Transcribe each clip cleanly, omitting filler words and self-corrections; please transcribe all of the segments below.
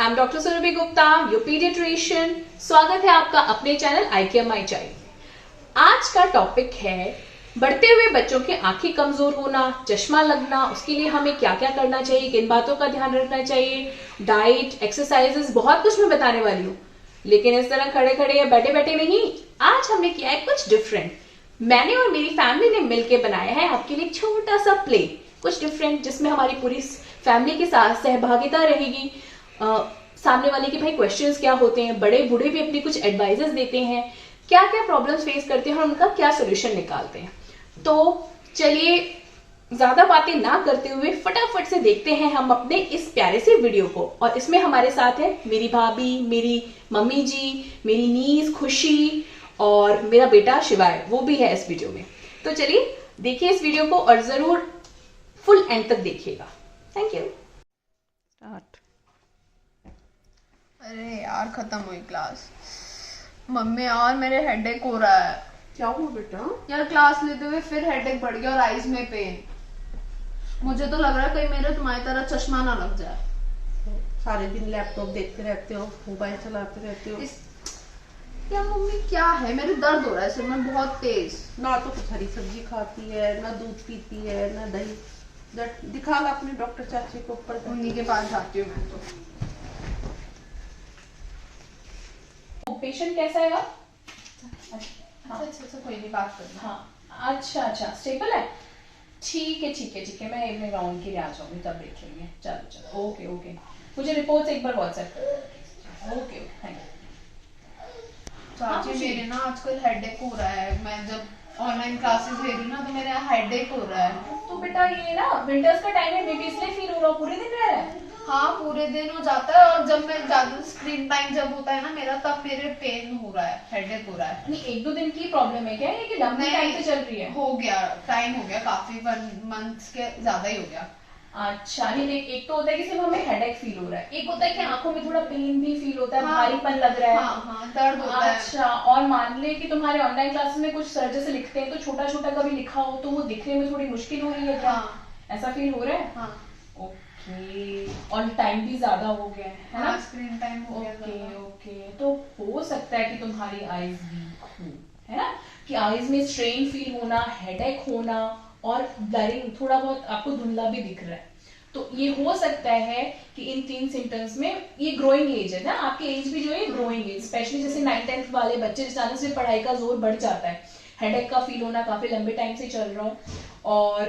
I'm doctor Surabhi Gupta, your paediatrician. स्वागत है आपका अपने channel I care my child. आज का टॉपिक है बढ़ते हुए बच्चों की आंखें कमजोर होना, चश्मा लगना, उसके लिए हमें क्या क्या करना चाहिए, किन बातों का ध्यान रखना चाहिए, डाइट, एक्सरसाइजेस, बहुत कुछ मैं बताने वाली हूँ। लेकिन इस तरह खड़े खड़े या बैठे बैठे नहीं, आज हमने किया है कुछ डिफरेंट। मैंने और मेरी फैमिली ने मिलकर बनाया है आपके लिए छोटा सा प्ले, कुछ डिफरेंट, जिसमें हमारी पूरी फैमिली के साथ सहभागिता रहेगी। सामने वाले के भाई क्वेश्चंस क्या होते हैं, बड़े बूढ़े भी अपनी कुछ एडवाइजेस देते हैं, क्या क्या प्रॉब्लम्स फेस करते हैं और उनका क्या सोल्यूशन निकालते हैं। तो चलिए ज्यादा बातें ना करते हुए फटाफट से देखते हैं हम अपने इस प्यारे से वीडियो को। और इसमें हमारे साथ है मेरी भाभी, मेरी मम्मी जी, मेरी नीस खुशी और मेरा बेटा शिवाय, वो भी है इस वीडियो में। तो चलिए देखिए इस वीडियो को और जरूर फुल एंड तक देखिएगा। Thank you. स्टार्ट। अरे यार खत्म हुई क्लास। मम्मी यार मेरे हेडेक हो रहा है। क्या हुआ बेटा? यार क्लास लेते हुए फिर हेडेक बढ़ गया और आईज में पेन। मुझे तो लग रहा है कहीं मेरे तुम्हारी तरह चश्मा ना लग जाए। सारे दिन लैपटॉप देखते रहते हो, मोबाइल चलाते रहते हो। या मम्मी क्या है, मेरे दर्द हो रहा है सिर में बहुत तेज। ना तो कुछ हरी सब्जी खाती है, ना दूध पीती है, ना दही। दिखा ला अपने डॉक्टर चाची को ऊपर। उन्हीं के पास जाती हूँ मैं तो। पेशेंट कैसा है आप? अच्छा कोई नहीं, बात कर। हाँ अच्छा स्टेबल है। ठीक है मैं इवनिंग राउंड के लिए आ जाऊंगी, तब देख लेंगे। चलो ओके मुझे रिपोर्ट्स एक बार व्हाट्सएप कर। Okay thank you. चाची मेरे ना आजकल हेडेक हो रहा है। मैं जब ऑनलाइन क्लासेस ले रही हूँ ना तो मेरा हेडेक हो रहा है। तो बेटा ये ना विंटर्स का टाइम है, मे बी इसलिए फील हो रहा हो। पूरे दिन रह रहा है? हाँ पूरे दिन हो जाता है, और जब मैं ज्यादा स्क्रीन टाइम जब होता है ना मेरा, तब मेरे पेन हो रहा है, हेडेक हो रहा है। नहीं, एक दो दिन की प्रॉब्लम है क्या, ये कि लंबे टाइम से चल रही है? हो गया टाइम, हो गया काफी, 1 मंथ के ज्यादा ही हो गया। अच्छा नहीं, एक तो होता है कि सिर्फ हमें हेडेक फील हो रहा है, एक होता है कि आंखों में थोड़ा पेन भी फील होता है, हाँ, भारीपन लग रहा है। हाँ दर्द होता है। अच्छा, और मान ले कि तुम्हारे ऑनलाइन क्लासेस में कुछ सर जैसे लिखते हैं तो छोटा छोटा कभी लिखा हो तो वो दिखने में थोड़ी मुश्किल हो रही है क्या? ऐसा फील हो रहा है? हाँ। ओके, और टाइम भी ज्यादा हो गया है ना? स्क्रीन टाइम हो गया। ओके तो हो सकता है कि तुम्हारी आईज वीक हो, है ना, कि आईज में स्ट्रेन फील होना, हेडेक होना और ब्लरिंग, थोड़ा बहुत आपको धुंधला भी दिख रहा है। तो ये हो सकता है कि इन 3 सिम्टम्स में, ये ग्रोइंग एज है ना, आपकी एज भी जो है ग्रोइंग एज, स्पेशली जैसे 9th-10th वाले बच्चे, अचानक से पढ़ाई का जोर बढ़ जाता है, हेडेक का फील होना, काफी लंबे टाइम से चल रहा हो और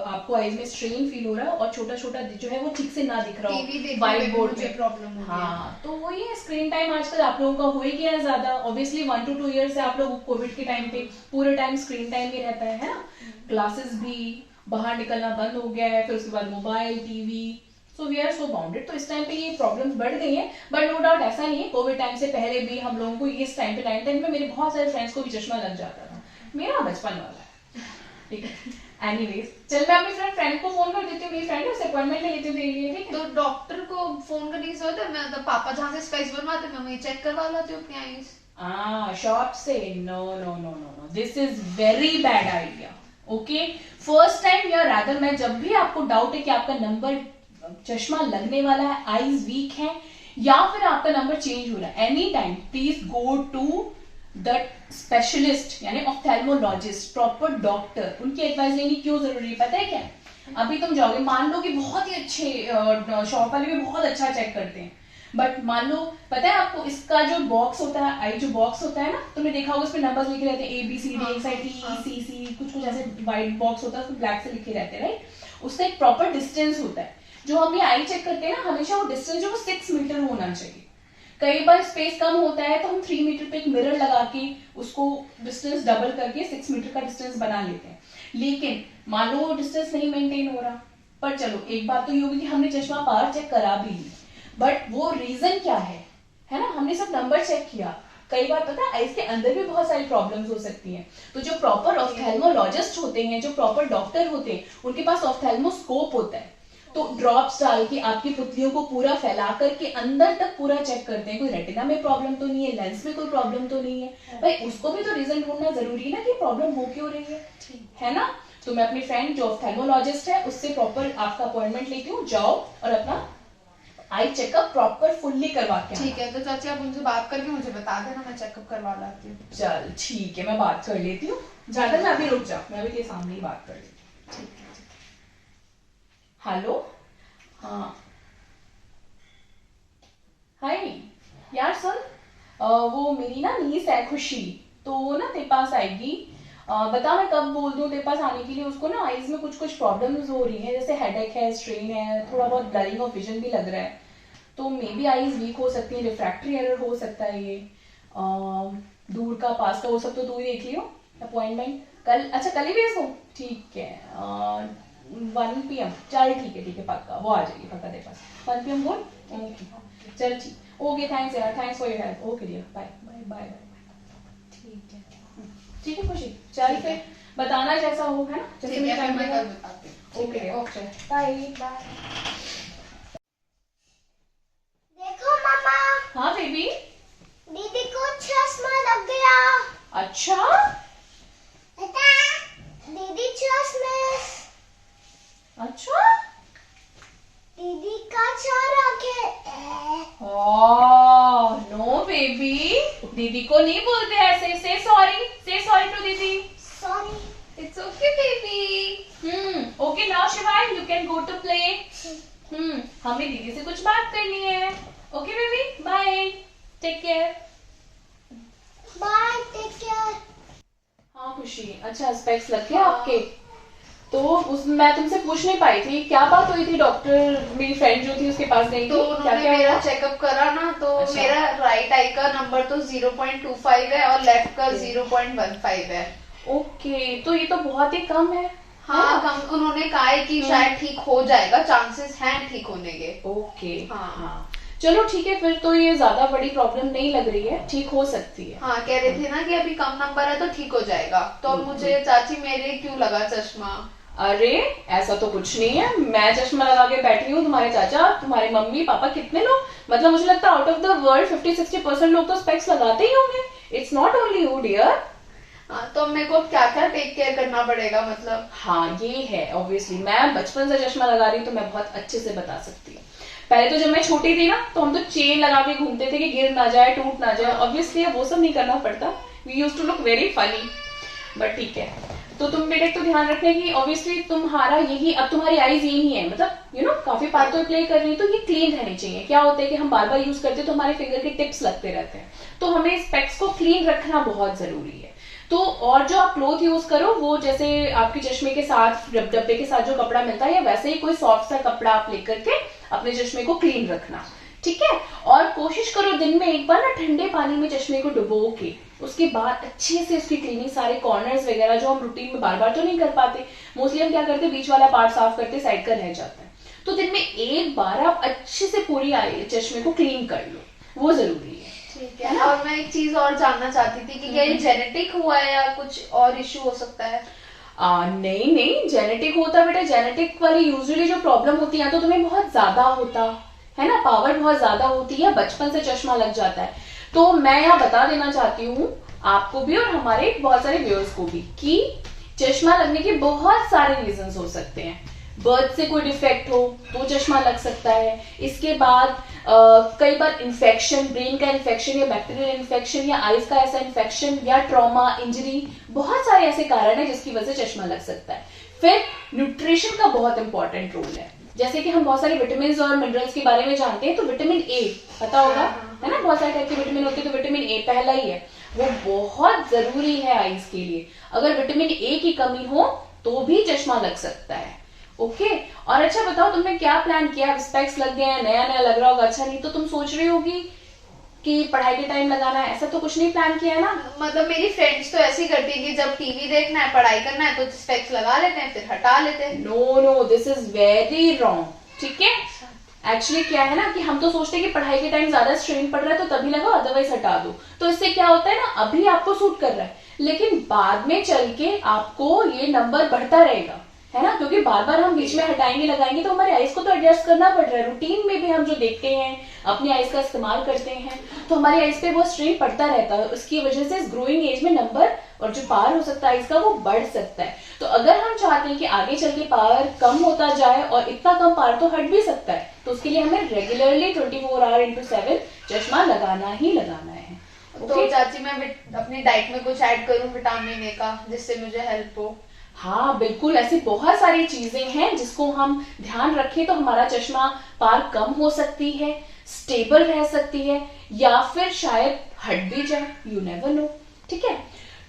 आपको आईज में स्ट्रेन फील हो रहा है और छोटा छोटा जो है वो ठीक से ना दिख रहा हो व्हाइट बोर्ड में प्रॉब्लम हो। हाँ, तो वही है, स्क्रीन टाइम आजकल आप लोगों का हो ही गया है ज्यादा। ऑब्वियसली 1 to 2 ईयर से आप लोग कोविड के टाइम पे पूरे टाइम स्क्रीन टाइम ही रहता है ना। क्लासेस भी, बाहर निकलना बंद हो गया है, फिर उसके बाद mobile, TV, so we are so bounded. तो इस टाइम पे ये प्रॉब्लम्स बढ़ गई हैं, बट नो डाउट ऐसा नहीं है, कोविड टाइम से पहले भी हम लोगों को इस टाइम पे 9th-10th में मेरे बहुत सारे फ्रेंड्स को भी चश्मा लग जाता था, मेरा बचपन वाला है, ठीक है। एनीवेज, चल मैं अपनी फ्रेंड को फोन कर देती हूँ, मेरी फ्रेंड है, उससे अपॉइंटमेंट ले लेती हूँ तेरे लिए, ठीक है? तो डॉक्टर को फोन करने की जरूरत है? मैं तो पापा जहाँ से स्पेस बनवाते मैं वही चेक करवा लाती हूँ अपनी आईज। शॉप से? No, this is very bad idea. Okay, first time या रादर, मैं जब भी आपको डाउट है कि आपका नंबर चश्मा लगने वाला है, आईज वीक है या फिर आपका नंबर चेंज हो रहा है, any time please go to the specialist, यानी ऑफ्थेल्मोलॉजिस्ट, प्रॉपर डॉक्टर। उनकी एडवाइस लेनी क्यों जरूरी है पता है क्या? अभी तुम जाओगे, मान लो कि बहुत ही अच्छे शॉप वाले भी बहुत अच्छा चेक करते हैं, बट मान लो, पता है आपको, इसका जो बॉक्स होता है, आई जो बॉक्स होता है ना, तुमने देखा होगा उसमें नंबर्स लिखे रहते हैं, ABCD, XIT, कुछ ऐसे व्हाइट बॉक्स होता है, उसमें ब्लैक से लिखे रहते हैं, राइट? उसका एक प्रॉपर डिस्टेंस होता है। जो हम ये आई चेक करते हैं ना, हमेशा वो डिस्टेंस जो 6 मीटर होना चाहिए। कई बार स्पेस कम होता है तो हम 3 मीटर पे एक मिरर लगा के उसको डिस्टेंस डबल करके 6 मीटर का डिस्टेंस बना लेते हैं। लेकिन मान लो वो डिस्टेंस नहीं मेंटेन हो रहा, पर चलो एक बात तो ये होगी कि हमने चश्मा पावर चेक करा भी ली, बट वो रीजन क्या है ना, हमने सब नंबर चेक किया, कई बार पता है आईज के अंदर भी बहुत सारी प्रॉब्लम्स हो सकती हैं। तो जो प्रॉपर ऑफ्थेल्मोलॉजिस्ट होते हैं, जो प्रॉपर डॉक्टर होते हैं, उनके पास ऑफ्थेल्मोस्कोप होता है, तो ड्रॉप्स डाल के आपकी पुतलियों को पूरा फैला करके अंदर तक पूरा चेक करते हैं, कोई रेटिना में प्रॉब्लम तो नहीं है, लेंस में कोई प्रॉब्लम तो नहीं है। भाई उसको भी तो रीजन ढूंढना जरूरी है ना कि प्रॉब्लम हो क्यों रही है ना। तो मैं अपनी फ्रेंड जो ऑफ्थेल्मोलॉजिस्ट है उससे प्रॉपर आपका अपॉइंटमेंट लेती हूँ, जाओ और अपना आई चेकअप प्रॉपर फुल्ली करवा के ठीक है, तो चाची आप उनसे बात करके मुझे बता देना, मैं चेकअप करवा लाती हूँ। चल ठीक है, मैं बात कर लेती हूँ। ज्यादा मैं अभी रुक जा, मैं अभी तेरे सामने ही बात कर लेती हूँ। हेलो, हाँ हाय यार सुन, वो मेरी ना नीस है खुशी, तो वो ना तेरे पास आएगी। बता मैं कब बोल दूं तेरे पास आने के लिए। उसको ना आईज में कुछ प्रॉब्लम्स हो रही हैं, जैसे हेडेक है, स्ट्रेन है, थोड़ा बहुत ब्लरिंग ऑफ विजन भी लग रहा है, तो मे बी आईज वीक हो सकती है, रिफ्रैक्टरी एरर हो सकता है ये। दूर का पास का वो सब तो तू ही देख लियो। अपॉइंटमेंट कल, अच्छा कल ही भेज दूँ, ठीक है 1 PM। चल ठीक है पक्का वो आ जाएगी पक्का तेरे पास। 1 PM बोल, ओके चल ठीक, ओके थैंक्स यार, thanks for your help, okay dear, bye bye bye bye. ठीक है खुशी, चल फिर बताना जैसा हो, है ना, जैसे ठीक है, मैं फिर मैं कल कल बताती हूँ। Okay okay bye. बाय। देखो मामा, हाँ बेबी। दीदी को चश्मा लग गया। अच्छा बेटा, दीदी चश्मे, अच्छा, दीदी का चारा के। नो बेबी, दीदी को नहीं बोलते ऐसे। से सॉरी टू दीदी। Sorry. It's okay baby. Okay now Shivay you can go to play. हमें दीदी से कुछ बात करनी है। Okay baby bye, take care. Bye, take care. हाँ खुशी, अच्छा स्पेक्स लग गया आपके, तो उस मैं तुमसे पूछ नहीं पाई थी क्या बात हुई थी। डॉक्टर मेरी फ्रेंड जो थी उसके पास गई तो थी, उन्होंने मेरा चेकअप करा ना, तो अच्छा। मेरा राइट आई का नंबर तो 0.25 है और लेफ्ट का 0.15 है। ओके, तो ये तो बहुत ही कम है। हाँ कम, उन्होंने कहा है कि शायद ठीक हो जाएगा, चांसेस हैं ठीक होने के। ओके हाँ। चलो ठीक है, फिर तो ये ज्यादा बड़ी प्रॉब्लम नहीं लग रही है, ठीक हो सकती है। हाँ कह रहे थे ना कि अभी कम नंबर है तो ठीक हो जाएगा। तो अब मुझे चाची मेरे क्यों लगा चश्मा? अरे ऐसा तो कुछ नहीं है, मैं चश्मा लगा के बैठी हूँ, तुम्हारे चाचा, तुम्हारे मम्मी पापा, कितने लोग, मतलब मुझे लगता है आउट ऑफ द वर्ल्ड 50-60% लोग तो स्पेक्स लगाते ही होंगे। It's not only you dear. हाँ, तो मेरे को क्या क्या टेक केयर करना पड़ेगा मतलब? हाँ ये है, ऑब्वियसली मैं बचपन से चश्मा लगा रही हूँ तो मैं बहुत अच्छे से बता सकती हूँ। पहले तो जब मैं छोटी थी ना, तो हम तो चेन लगा के घूमते थे कि गिर ना जाए, टूट ना जाए। ऑब्वियसली अब वो सब नहीं करना पड़ता। We used to look very funny, but ठीक है। तो तुम बेटे तो ध्यान रखने की, ऑब्वियसली तुम्हारा यही, अब तुम्हारी आईज यही है, मतलब यू नो काफी पार्ट तो प्ले कर रही है, तो ये क्लीन रहनी चाहिए। क्या होता है कि हम बार बार यूज करते हैं तो हमारे फिंगर के टिप्स लगते रहते हैं, तो हमें स्पेक्स को क्लीन रखना बहुत जरूरी है। तो और जो आप क्लोथ यूज करो, वो जैसे आपके चश्मे के साथ डब्बे के साथ जो कपड़ा मिलता है, या वैसे ही कोई सॉफ्ट सा कपड़ा आप लेकर के अपने चश्मे को क्लीन रखना, ठीक है। और कोशिश करो दिन में एक बार ना ठंडे पानी में चश्मे को डुबो के, उसके बाद अच्छे से उसकी क्लीनिंग, सारे कॉर्नर्स वगैरह जो हम रूटीन में बार बार तो नहीं कर पाते, मोस्टली हम क्या करते हैं बीच वाला पार्ट साफ करते, साइड का रह जाता है, तो दिन में एक बार आप अच्छे से पूरी चश्मे को क्लीन कर लो, वो जरूरी है। ठीक है। और मैं एक चीज और जानना चाहती थी कि क्या ये जेनेटिक हुआ है या कुछ और इश्यू हो सकता है? नहीं जेनेटिक होता बेटा, जेनेटिक वाली यूजुअली जो प्रॉब्लम होती है तो तुम्हें बहुत ज्यादा होता है ना, पावर बहुत ज्यादा होती है, बचपन से चश्मा लग जाता है। तो मैं यहाँ बता देना चाहती हूँ आपको भी और हमारे बहुत सारे व्यूअर्स को भी कि चश्मा लगने के बहुत सारे रीजंस हो सकते हैं। बर्थ से कोई डिफेक्ट हो तो चश्मा लग सकता है। इसके बाद कई बार इन्फेक्शन, ब्रेन का इन्फेक्शन या बैक्टीरियल इन्फेक्शन या आईज का ऐसा इन्फेक्शन या ट्रॉमा, इंजरी, बहुत सारे ऐसे कारण है जिसकी वजह से चश्मा लग सकता है। फिर न्यूट्रिशन का बहुत इंपॉर्टेंट रोल है, जैसे कि हम बहुत सारे विटामिन और मिनरल्स के बारे में जानते हैं, तो विटामिन ए पता होगा है ना, बहुत सारे टाइप के विटामिन होते हैं, तो विटामिन ए पहला ही है, वो बहुत जरूरी है आईज के लिए। अगर विटामिन ए की कमी हो तो भी चश्मा लग सकता है। ओके और अच्छा बताओ तुमने क्या प्लान किया, स्पेक्स लग गए हैं, नया नया लग रहा होगा, अच्छा नहीं तो तुम सोच रही होगी कि पढ़ाई के टाइम लगाना है, ऐसा तो कुछ नहीं प्लान किया है ना? मतलब मेरी फ्रेंड्स तो ऐसी करती है कि जब टीवी देखना है, पढ़ाई करना है तो स्पेक्स लगा लेते हैं फिर हटा लेते हैं। No this is very wrong, ठीक है। एक्चुअली क्या है ना कि हम तो सोचते हैं कि पढ़ाई के टाइम ज्यादा स्ट्रेन पड़ रहा है तो तभी लगाओ, अदरवाइज हटा दो। तो इससे क्या होता है ना, अभी आपको सूट कर रहा है लेकिन बाद में चल के आपको ये नंबर बढ़ता रहेगा, है ना, क्योंकि बार बार हम बीच में हटाएंगे लगाएंगे तो हमारे आईज को तो एडजस्ट करना पड़ रहा है। रूटीन में भी हम जो देखते हैं, अपनी आईज का इस्तेमाल करते हैं, तो हमारी आईज पे वो स्ट्रेन पड़ता रहता है। उसकी वजह से इस ग्रोइंग एज में नंबर और जो पावर हो सकता है आईज का वो बढ़ सकता है। तो अगर हम चाहते हैं कि आगे चल के पावर कम होता जाए, और इतना कम पावर तो हट भी सकता है, तो उसके लिए हमें रेगुलरली 24 आवर इंटू 7 चश्मा लगाना ही लगाना है। तो चाची मैं अपनी डाइट में कुछ ऐड करूं विटामिन ए का जिससे मुझे हेल्प हो? हाँ बिल्कुल, ऐसी बहुत सारी चीजें हैं जिसको हम ध्यान रखें तो हमारा चश्मा पार कम हो सकती है, स्टेबल रह सकती है, या फिर शायद हट भी जाए, यू नेवर नो। ठीक है,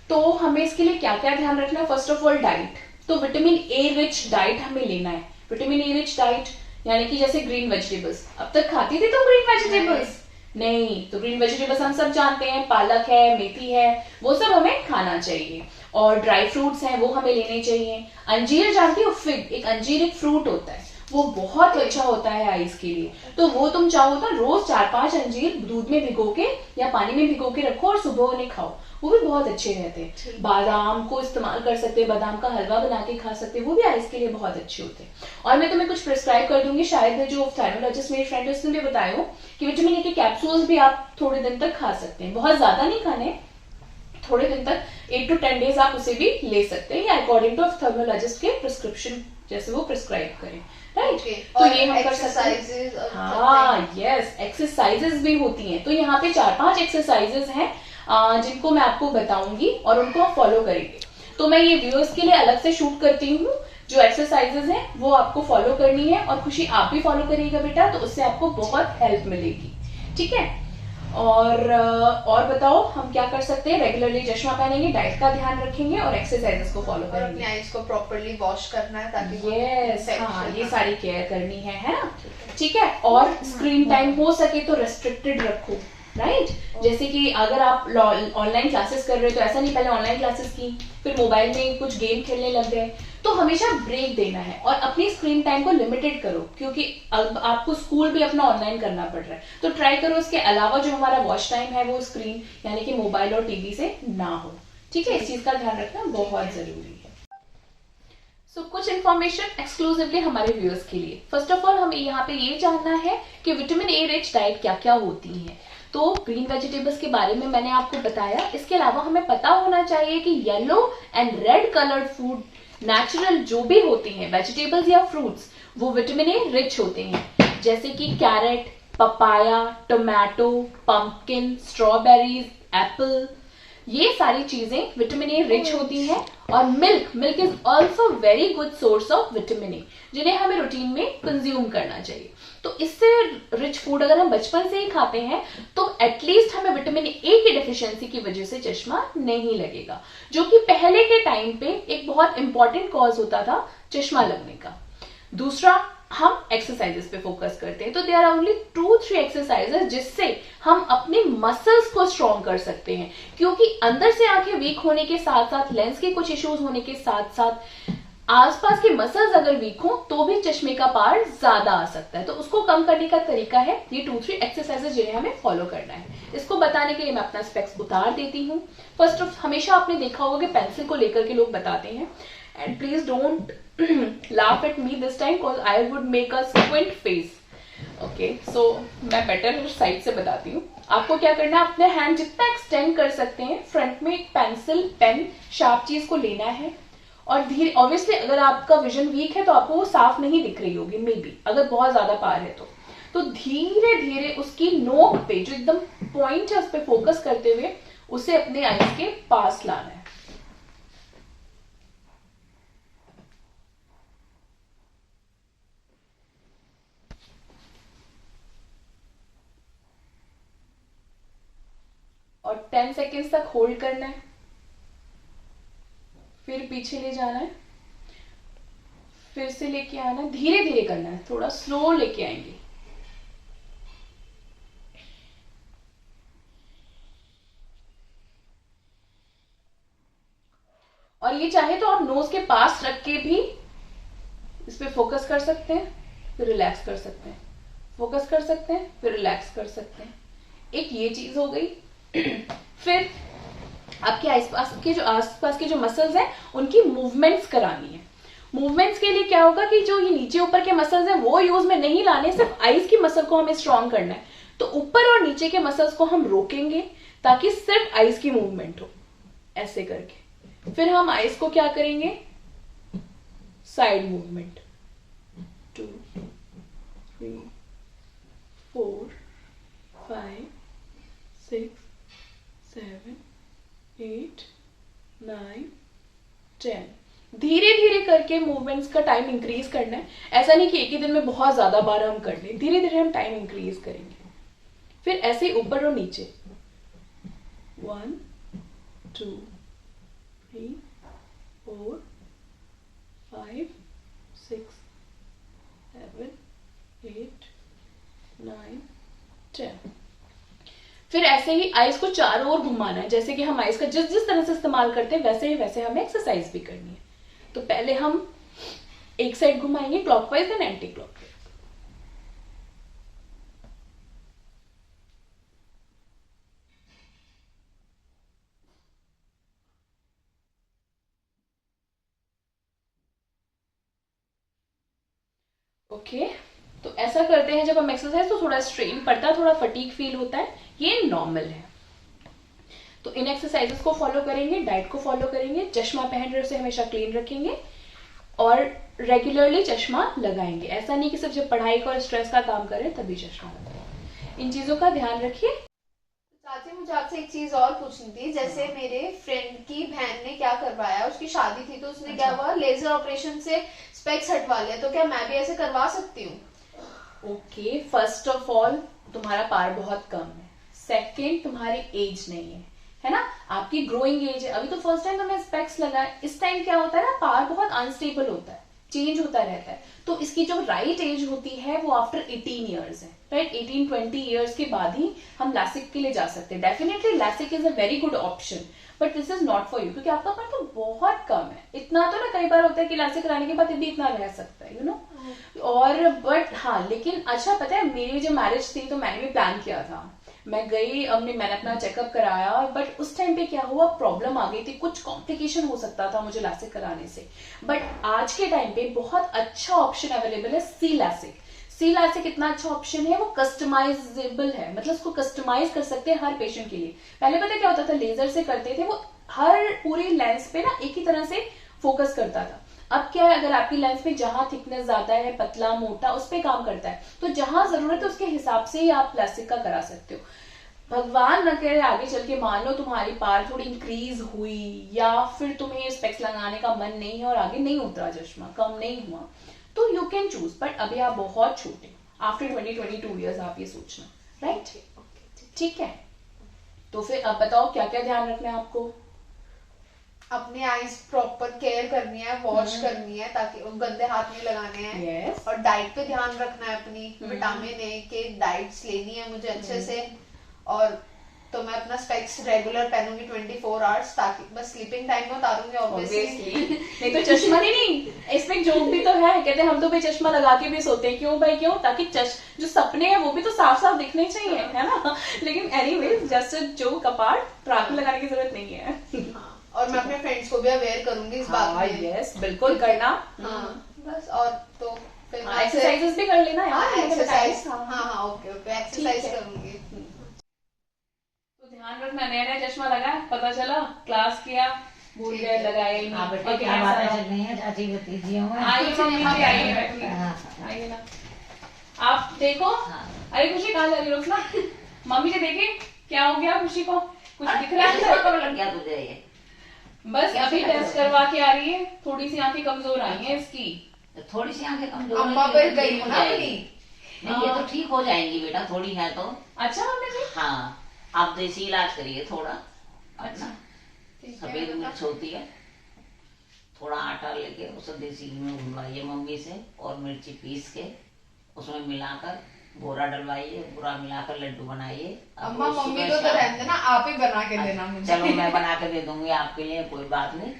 तो हमें इसके लिए क्या क्या ध्यान रखना है? फर्स्ट ऑफ ऑल डाइट, तो विटामिन ए रिच डाइट हमें लेना है। विटामिन ए रिच डाइट यानी कि जैसे ग्रीन वेजिटेबल्स, अब तक खाती थी तुम ग्रीन वेजिटेबल्स? नहीं, तो ग्रीन वेजिटेबल्स हम सब जानते हैं, पालक है, मेथी है, वो सब हमें खाना चाहिए। और ड्राई फ्रूट्स हैं वो हमें लेने चाहिए। अंजीर जानती हो? फिग, एक अंजीर एक फ्रूट होता है, वो बहुत अच्छा होता है आइस के लिए। तो वो तुम चाहो तो रोज 4-5 अंजीर दूध में भिगो के या पानी में भिगो के रखो और सुबह उन्हें खाओ, वो भी बहुत अच्छे रहते हैं। बादाम को इस्तेमाल कर सकते हैं, बादाम का हलवा बना के खा सकते हैं, वो भी आइस के लिए बहुत अच्छे होते हैं। और मैं तुम्हें कुछ प्रिस्क्राइब कर दूंगी, शायद जो ऑप्थेल्मोलॉजिस्ट मेरी फ्रेंड है उसने भी बताया हो कि विटामिन ए के कैप्सूल्स भी आप थोड़े दिन तक खा सकते हैं, बहुत ज्यादा नहीं खाने, थोड़े दिन तक 8 to 10 डेज आप उसे भी ले सकते हैं, या अकॉर्डिंग टू ऑप्थेल्मोलॉजिस्ट के प्रिस्क्रिप्शन जैसे वो प्रिस्क्राइब करें। राइट, तो ये हम कर सकते हैं। हाँ यस, एक्सरसाइजेस भी होती हैं, तो यहाँ पे 4-5 एक्सरसाइजेस हैं जिनको मैं आपको बताऊंगी और उनको आप फॉलो करेंगे। तो मैं ये व्यूअर्स के लिए अलग से शूट करती हूँ, जो एक्सरसाइजेस हैं वो आपको फॉलो करनी है, और खुशी आप भी फॉलो करिएगा बेटा, तो उससे आपको बहुत हेल्प मिलेगी। ठीक है, और बताओ हम क्या कर सकते हैं? रेगुलरली चश्मा पहनेंगे, डाइट का ध्यान रखेंगे और एक्सरसाइजेस को फॉलो और अपनी करेंगे। आईज को प्रॉपर्ली वॉश करना है ताकि यस, हाँ ये सारी केयर करनी है ना? ठीक है, और स्क्रीन टाइम हो सके तो रेस्ट्रिक्टेड रखो। राइट, जैसे कि अगर आप ऑनलाइन क्लासेस कर रहे हो तो ऐसा नहीं पहले ऑनलाइन क्लासेस की फिर मोबाइल में कुछ गेम खेलने लग गए, तो हमेशा ब्रेक देना है और अपनी स्क्रीन टाइम को लिमिटेड करो, क्योंकि अब आपको स्कूल भी अपना ऑनलाइन करना पड़ रहा है, तो ट्राई करो इसके अलावा जो हमारा वॉच टाइम है वो स्क्रीन यानी कि मोबाइल और टीवी से ना हो। ठीक है, इस चीज का ध्यान रखना बहुत जरूरी है। कुछ इन्फॉर्मेशन एक्सक्लूसिवली हमारे व्यूअर्स के लिए। फर्स्ट ऑफ ऑल हमें यहाँ पे ये जानना है कि विटामिन ए रिच डाइट क्या क्या होती है। तो ग्रीन वेजिटेबल्स के बारे में मैंने आपको बताया, इसके अलावा हमें पता होना चाहिए कि yellow and red coloured food natural जो भी होती हैं वेजिटेबल्स या फ्रूट्स, वो विटामिन ए रिच होते हैं, जैसे कि carrot, papaya, tomato, pumpkin, strawberries, apple, ये सारी चीजें विटामिन ए रिच होती हैं। और milk is also very good source of vitamin A, जिन्हें हमें रूटीन में कंज्यूम करना चाहिए। तो इससे रिच फूड अगर हम बचपन से ही खाते हैं तो एटलीस्ट हमें विटामिन ए की डेफिशिएंसी की वजह से चश्मा नहीं लगेगा, जो कि पहले के टाइम पे एक बहुत इंपॉर्टेंट कॉज होता था चश्मा लगने का। दूसरा, हम एक्सरसाइजेस पे फोकस करते हैं, तो देयर आर ओनली 2-3 एक्सरसाइजेस जिससे हम अपने मसल्स को स्ट्रॉन्ग कर सकते हैं, क्योंकि अंदर से आंखें वीक होने के साथ साथ लेंस के कुछ इश्यूज होने के साथ साथ आसपास के मसल्स अगर वीक हो तो भी चश्मे का पार ज्यादा आ सकता है। तो उसको कम करने का तरीका है ये 2-3 एक्सरसाइजेस जिन्हें हमें फॉलो करना है। इसको बताने के लिए मैं अपना स्पेक्स उतार देती हूँ। फर्स्ट ऑफ, हमेशा आपने देखा होगा कि पेंसिल को लेकर के लोग बताते हैं, and please don't laugh at me this time because I would make a squint face. Okay, so मैं बेटर साइड से बताती हूँ। आपको क्या करना है, अपने हैंड जितना एक्सटेंड कर सकते हैं फ्रंट में एक पेंसिल, पेन, शार्प चीज को लेना है, और धीरे, ऑब्वियसली अगर आपका विजन वीक है तो आपको वो साफ नहीं दिख रही होगी, मे बी अगर बहुत ज्यादा पार है तो धीरे धीरे उसकी नोक पे जो एकदम पॉइंट है उस पर फोकस करते हुए उसे अपने आईज के पास लाना है। और 10 सेकेंड्स तक होल्ड करना है, फिर पीछे ले जाना है, फिर से लेके आना है, धीरे धीरे करना है, थोड़ा स्लो लेके आएंगे। और ये चाहे तो आप नोज के पास रख के भी इस पे फोकस कर सकते हैं, फिर रिलैक्स कर सकते हैं, फोकस कर सकते हैं, फिर रिलैक्स कर सकते हैं। एक ये चीज हो गई। फिर आपके आसपास के जो मसल्स हैं उनकी मूवमेंट्स करानी है। मूवमेंट्स के लिए क्या होगा कि जो ये नीचे ऊपर के मसल्स हैं वो यूज में नहीं लाने, सिर्फ आईज की मसल को हमें स्ट्रॉन्ग करना है। तो ऊपर और नीचे के मसल्स को हम रोकेंगे ताकि सिर्फ आईज की मूवमेंट हो, ऐसे करके। फिर हम आईज को क्या करेंगे, साइड मूवमेंट, 2, 3, 4 5 6 7 8 9 10। धीरे धीरे करके मूवमेंट्स का टाइम इंक्रीज करना है। ऐसा नहीं कि एक ही दिन में बहुत ज्यादा बार हम कर लें, धीरे धीरे हम टाइम इंक्रीज करेंगे। फिर ऐसे ही ऊपर और नीचे 1 2 3 4 5 6 7 8 9 10। फिर ऐसे ही आइज को चारों ओर घुमाना है। जैसे कि हम आइज का जिस जिस तरह से इस्तेमाल करते हैं वैसे ही वैसे हमें एक्सरसाइज भी करनी है। तो पहले हम एक साइड घुमाएंगे clockwise and anti clockwise. Okay तो ऐसा करते हैं जब हम एक्सरसाइज, तो थोड़ा स्ट्रेन पड़ता है, थोड़ा फटीग फील होता है, ये नॉर्मल है। तो इन एक्सरसाइजेस को फॉलो करेंगे, डाइट को फॉलो करेंगे, चश्मा पहन रहे उसे हमेशा क्लीन रखेंगे और रेगुलरली चश्मा लगाएंगे। ऐसा नहीं कि सिर्फ जब पढ़ाई का और स्ट्रेस का काम करें तभी चश्मा लगाएं। इन चीजों का ध्यान रखिए। चाची मुझे आपसे एक चीज और पूछनी थी। जैसे मेरे फ्रेंड की बहन ने क्या करवाया, उसकी शादी थी तो उसने क्या हुआ, लेजर ऑपरेशन से स्पेक्स हटवा लिया। तो क्या मैं भी ऐसे करवा सकती हूँ? ओके, फर्स्ट ऑफ ऑल तुम्हारा पार बहुत कम है। सेकंड, तुम्हारी एज नहीं है ना, आपकी ग्रोइंग एज है। अभी तो फर्स्ट टाइम तुम्हें स्पेक्स लगा है। इस टाइम क्या होता है ना, पार बहुत अनस्टेबल होता है, चेंज होता रहता है। तो इसकी जो राइट एज होती है वो आफ्टर 18 ईयर्स है, राइट। 18-20 ईयर्स के बाद ही हम लैसिक के लिए जा सकते हैं। Definitely LASIK is a very good option, but this is not for you, क्योंकि आपका पार तो बहुत कम है। इतना तो ना कई बार होता है कि लैसिक कराने के बाद भी इतना रह सकता है, यू नो। और बट हाँ, लेकिन अच्छा पता है, मेरी जो मैरिज थी तो मैंने भी प्लान किया था। मैं गई, मैंने अपना चेकअप कराया, बट उस टाइम पे क्या हुआ, प्रॉब्लम आ गई थी, कुछ कॉम्प्लिकेशन हो सकता था मुझे लैसिक कराने से। बट आज के टाइम पे बहुत अच्छा ऑप्शन अवेलेबल है, सी लैसिक। सी लैसिक इतना अच्छा ऑप्शन है, वो कस्टमाइजेबल है, मतलब उसको कस्टमाइज कर सकते हैं हर पेशेंट के लिए। पहले पता क्या होता था, लेजर से करते थे, वो हर पूरी लेंस पे ना एक ही तरह से फोकस करता था। अब क्या है, अगर आपकी लेंस में जहां थिकनेस ज्यादा है, पतला मोटा, उस पे काम करता है, तो जहां जरूरत है उसके हिसाब से ही आप लैसिक का करा सकते हो। भगवान न करे आगे चल के मान लो तुम्हारी पार थोड़ी इंक्रीज हुई, या फिर तुम्हें स्पेक्स लगाने का मन नहीं है और आगे नहीं उतरा चश्मा, कम नहीं हुआ, तो यू कैन चूज। बट अभी आप बहुत छोटे, आफ्टर 20-22 ईयर्स आप ये सोचना, राइट। ठीक है, तो फिर अब बताओ क्या क्या ध्यान रखना है आपको। अपनी आईज प्रॉपर केयर करनी है, वॉश करनी है, ताकि गंदे हाथ नहीं लगाने हैं। Yes. और डाइट पे ध्यान रखना है अपनी, विटामिन ए के डाइट्स लेनी है मुझे अच्छे से। और तो मैं अपना स्पेक्स रेगुलर पहनूंगी 24 आवर्स, ताकि बस स्लीपिंग टाइम में उतारूंगी ऑब्वियसली। नहीं तो चश्मा नहीं, इसमें जोक भी तो है, कहते हैं हम तो भाई चश्मा लगा के भी सोते हैं। क्यों भाई, क्यों? ताकि जो सपने हैं वो भी तो साफ साफ दिखने चाहिए, है ना। लेकिन एनीवेज, जस्ट जोक अपार्ट, रात में लगाने की जरूरत नहीं है। और मैं अपने फ्रेंड्स को भी अवेयर करूंगी इस बात में। यस, बिल्कुल करना। बस, और तो फिर एक्सरसाइजेस भी कर लेना यार। एक्सरसाइज, हाँ ओके एक्सरसाइज करूंगी। तो ध्यान रखना, नया नया चश्मा लगा, पता चला क्लास किया, भूल गए, लगाया ही हाँ नहीं। बेटा, क्या बातें चल रही हैं चाची भतीजियों में? आइए मम्मी जी, आइए बैठिए, आइए ना। आप देखो, अरे खुशी कहाँ जा रही हो ना, मम्मी जी देखिए क्या हो गया खुशी को, कुछ दिख रहा है? कब लग गया तुझे ये? बस अभी टेस्ट करवा के आ रही है, थोड़ी सी आंखें कमजोर आई हैं इसकी। थोड़ी सी आंखें कमजोर अम्मा पर गई हो ना अपनी। नहीं, ये तो ठीक हो जाएंगी बेटा, थोड़ी है तो। अच्छा मम्मी जी। हाँ, आप देसी इलाज करिए थोड़ा। अच्छा, सफेद मिर्च होती है, थोड़ा आटा लेके उसे देसी घी में भुनवाइए मम्मी से, और मिर्ची पीस के उसमें मिलाकर बोरा डलवाइए, बोरा मिलाकर लड्डू बनाइए। अम्मा मम्मी को तो रहने देना, आप ही बना के देना मुझे। चलो मैं बना के दे दूंगी आपके लिए, कोई बात नहीं।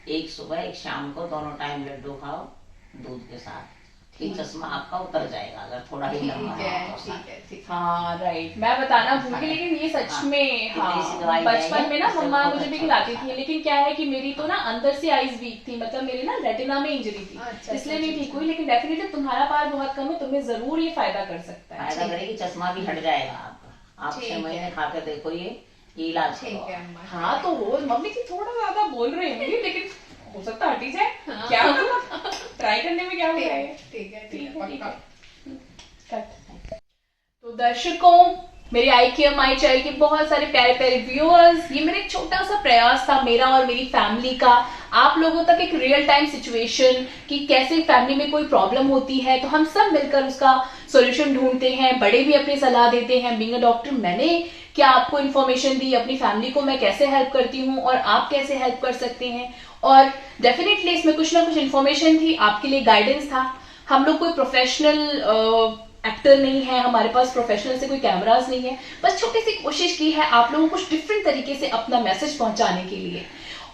एक सुबह एक शाम को दोनों टाइम लड्डू खाओ दूध के साथ, ठीक चश्मा आपका उतर जाएगा, अगर थोड़ा ही लंबा है तो। ठीक। हाँ राइट, मैं बताना भूल गई, लेकिन ये सच में, देसी हाँ दवाई बचपन में ना इससे मम्मा बहुत मुझे भी अच्छा खिलाती होता थी, है। लेकिन क्या है कि मेरी तो ना अंदर से आईज वीक थी, मतलब मेरी ना रेटिना में इंजरी थी, अच्छा, इसलिए नहीं ठीक हुई। लेकिन डेफिनेटली तुम्हारा पार बहुत कम है, तुम्हें जरूर ये फायदा कर सकता है। फायदा करेगी, चश्मा भी हट जाएगा आपका। आप 6 महीने खा के देखो, ये इलाज ठीक करो। है अम्मा। हाँ तो हो, मम्मी जी थोड़ा ज्यादा बोल रही होंगी, लेकिन हो सकता है हटी जाए, क्या ट्राई करने में क्या हो जाएगा। ठीक है ठीक है, पक्का। कट। तो तो दर्शकों, मेरे आई केयर माई चाइल्ड के बहुत सारे प्यारे प्यारे व्यूअर्स, ये मेरा एक छोटा सा प्रयास था, मेरा और मेरी फैमिली का, आप लोगों तक एक रियल टाइम सिचुएशन कि कैसे फैमिली में कोई प्रॉब्लम होती है तो हम सब मिलकर उसका सॉल्यूशन ढूंढते हैं, बड़े भी अपनी सलाह देते हैं। बीइंग अ डॉक्टर, मैंने क्या आपको इन्फॉर्मेशन दी, अपनी फैमिली को मैं कैसे हेल्प करती हूँ और आप कैसे हेल्प कर सकते हैं, और डेफिनेटली इसमें कुछ ना कुछ इन्फॉर्मेशन थी, आपके लिए गाइडेंस था। हम लोग कोई प्रोफेशनल एक्टर नहीं है, हमारे पास प्रोफेशनल से कोई कैमरास नहीं है, बस छोटी सी कोशिश की है आप लोगों को कुछ डिफरेंट तरीके से अपना मैसेज पहुंचाने के लिए।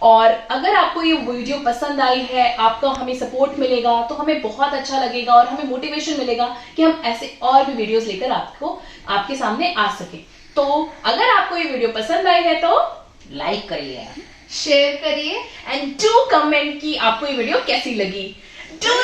और अगर आपको ये वीडियो पसंद आई है, आपका हमें सपोर्ट मिलेगा तो हमें बहुत अच्छा लगेगा और हमें मोटिवेशन मिलेगा कि हम ऐसे और भी वीडियोस लेकर आपके सामने आ सके। तो अगर आपको ये वीडियो पसंद आई है तो लाइक करिए, शेयर करिए एंड डू कमेंट कि आपको ये वीडियो कैसी लगी। डू